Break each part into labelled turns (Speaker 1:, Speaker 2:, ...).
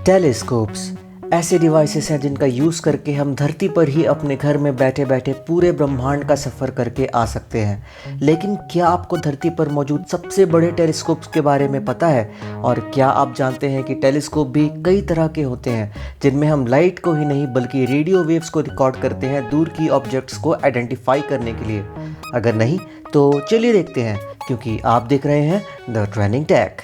Speaker 1: Telescopes ऐसे devices हैं जिनका यूज़ करके हम धरती पर ही अपने घर में बैठे बैठे पूरे ब्रह्मांड का सफ़र करके आ सकते हैं। लेकिन क्या आपको धरती पर मौजूद सबसे बड़े टेलीस्कोप्स के बारे में पता है? और क्या आप जानते हैं कि टेलीस्कोप भी कई तरह के होते हैं जिनमें हम लाइट को ही नहीं बल्कि रेडियो वेव्स को रिकॉर्ड करते हैं दूर की ऑब्जेक्ट्स को आइडेंटिफाई करने के लिए? अगर नहीं तो चलिए देखते हैं, क्योंकि आप देख रहे हैं द ट्रेंडिंग टेक।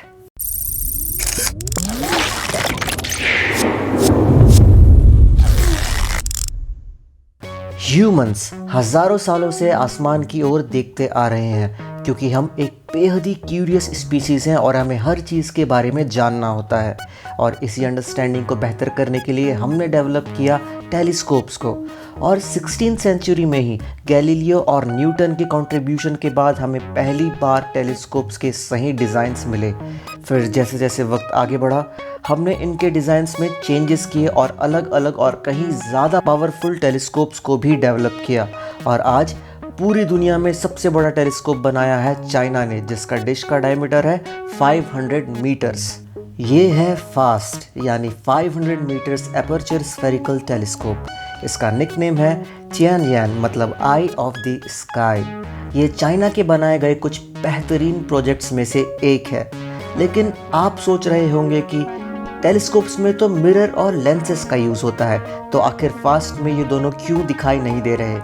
Speaker 1: ह्यूमंस हजारों सालों से आसमान की ओर देखते आ रहे हैं, क्योंकि हम एक बेहद ही क्यूरियस स्पीसीज़ हैं और हमें हर चीज़ के बारे में जानना होता है। और इसी अंडरस्टैंडिंग को बेहतर करने के लिए हमने डेवलप किया टेलीस्कोप्स को। और 16th सेंचुरी में ही गैलीलियो और न्यूटन के कंट्रीब्यूशन के बाद हमें पहली बार टेलीस्कोप्स के सही डिज़ाइंस मिले। फिर जैसे जैसे वक्त आगे बढ़ा हमने इनके डिज़ाइंस में चेंजेस किए और अलग अलग और कहीं ज़्यादा पावरफुल टेलीस्कोप्स को भी डेवलप किया। और आज पूरी दुनिया में सबसे बड़ा टेलीस्कोप बनाया है चाइना ने, जिसका डिश का डायमीटर है 500 मीटर्स। ये है फास्ट यानी 500 मीटर्स एपर्चर स्फेरिकल टेलीस्कोप। इसका निकनेम है चियानयान, मतलब आई ऑफ द स्काई। ये चाइना के बनाए गए कुछ बेहतरीन प्रोजेक्ट्स में से एक है। लेकिन आप सोच रहे होंगे कि टेलीस्कोप्स में तो मिरर और लेंसेस का यूज़ होता है, तो आखिर फास्ट में ये दोनों क्यों दिखाई नहीं दे रहे?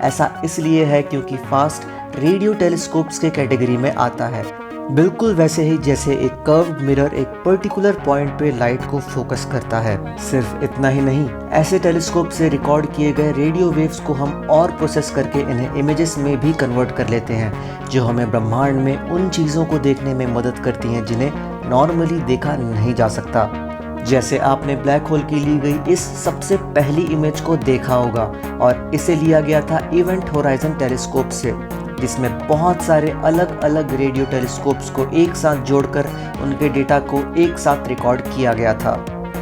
Speaker 1: ऐसा इसलिए है क्योंकि फास्ट रेडियो टेलीस्कोप्स के कैटेगरी में आता है। बिल्कुल वैसे ही जैसे एक कर्व्ड मिरर एक पर्टिकुलर पॉइंट पे लाइट को फोकस करता है। सिर्फ इतना ही नहीं, ऐसे टेलीस्कोप से रिकॉर्ड किए गए रेडियो वेव्स को हम और प्रोसेस करके इन्हें इमेजेस में भी कन्वर्ट कर लेते हैं, जो हमें ब्रह्मांड में उन चीज़ों को देखने में मदद करती हैं जिन्हें नॉर्मली देखा नहीं जा सकता। जैसे आपने ब्लैक होल की ली गई इस सबसे पहली इमेज को देखा होगा, और इसे लिया गया था इवेंट होराइजन टेलीस्कोप से, जिसमें बहुत सारे अलग अलग रेडियो टेलीस्कोप्स को एक साथ जोड़कर उनके डेटा को एक साथ रिकॉर्ड किया गया था।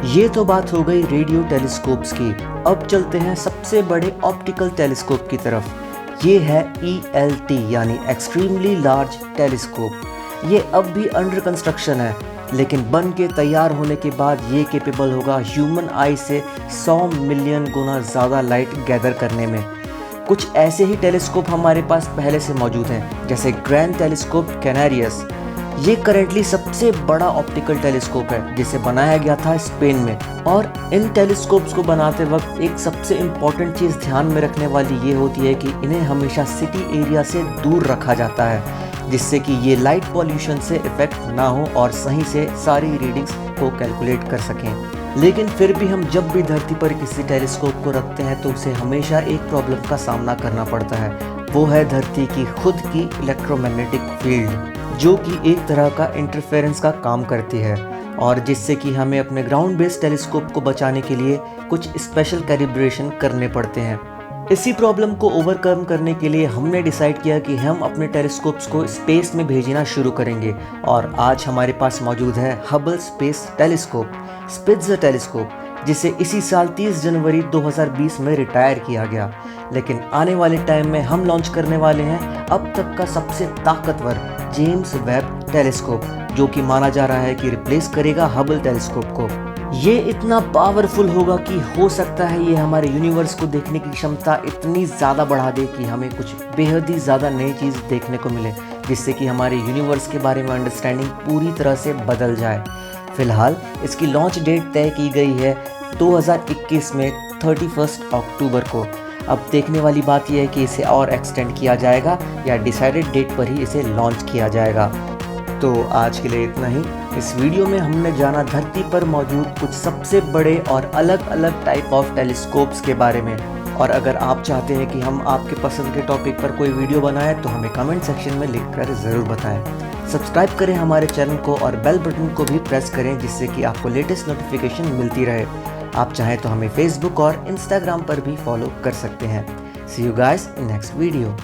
Speaker 1: ये तो बात हो गई रेडियो टेलीस्कोप्स की। अब चलते हैं सबसे बड़े ऑप्टिकल टेलीस्कोप की तरफ। ये है ELT यानी एक्सट्रीमली लार्ज टेलीस्कोप। ये अब भी अंडर कंस्ट्रक्शन है, लेकिन बन के तैयार होने के बाद ये कैपेबल होगा ह्यूमन आई से 100 मिलियन गुना ज़्यादा लाइट गैदर करने में। कुछ ऐसे ही टेलीस्कोप हमारे पास पहले से मौजूद हैं, जैसे ग्रैंड टेलीस्कोप कैनारियस। ये करेंटली सबसे बड़ा ऑप्टिकल टेलीस्कोप है, जिसे बनाया गया था स्पेन में। और इन टेलीस्कोप्स को बनाते वक्त एक सबसे इम्पॉर्टेंट चीज़ ध्यान में रखने वाली ये होती है कि इन्हें हमेशा सिटी एरिया से दूर रखा जाता है, जिससे कि ये लाइट पॉल्यूशन से इफेक्ट ना हो और सही से सारी रीडिंग्स को कैलकुलेट कर सकें। लेकिन फिर भी हम जब भी धरती पर किसी टेलीस्कोप को रखते हैं तो उसे हमेशा एक प्रॉब्लम का सामना करना पड़ता है। वो है धरती की खुद की इलेक्ट्रोमैग्नेटिक फील्ड, जो कि एक तरह का इंटरफेरेंस का काम करती है, और जिससे कि हमें अपने ग्राउंड बेस्ड टेलीस्कोप को बचाने के लिए कुछ स्पेशल कैलिब्रेशन करने पड़ते हैं। इसी प्रॉब्लम को ओवरकम करने के लिए हमने डिसाइड किया कि हम अपने टेलीस्कोप्स को स्पेस में भेजना शुरू करेंगे। और आज हमारे पास मौजूद है हबल स्पेस टेलीस्कोप, स्पिट्ज़र टेलीस्कोप, जिसे इसी साल 30 जनवरी 2020 में रिटायर किया गया। लेकिन आने वाले टाइम में हम लॉन्च करने वाले हैं अब तक का सबसे ताकतवर जेम्स वेब टेलीस्कोप, जो कि माना जा रहा है कि रिप्लेस करेगा हबल टेलीस्कोप को। ये इतना पावरफुल होगा कि हो सकता है ये हमारे यूनिवर्स को देखने की क्षमता इतनी ज़्यादा बढ़ा दे कि हमें कुछ बेहद ही ज़्यादा नई चीज़ देखने को मिले, जिससे कि हमारे यूनिवर्स के बारे में अंडरस्टैंडिंग पूरी तरह से बदल जाए। फिलहाल इसकी लॉन्च डेट तय की गई है 2021 में 31 अक्टूबर को। अब देखने वाली बात यह है कि इसे और एक्सटेंड किया जाएगा या डिसाइडेड डेट पर ही इसे लॉन्च किया जाएगा। तो आज के लिए इतना ही। इस वीडियो में हमने जाना धरती पर मौजूद कुछ सबसे बड़े और अलग अलग टाइप ऑफ टेलीस्कोप्स के बारे में। और अगर आप चाहते हैं कि हम आपके पसंद के टॉपिक पर कोई वीडियो बनाएं तो हमें कमेंट सेक्शन में लिखकर ज़रूर बताएं। सब्सक्राइब करें हमारे चैनल को और बेल बटन को भी प्रेस करें, जिससे कि आपको लेटेस्ट नोटिफिकेशन मिलती रहे। आप चाहें तो हमें फेसबुक और इंस्टाग्राम पर भी फॉलो कर सकते हैं। See you guys in next video.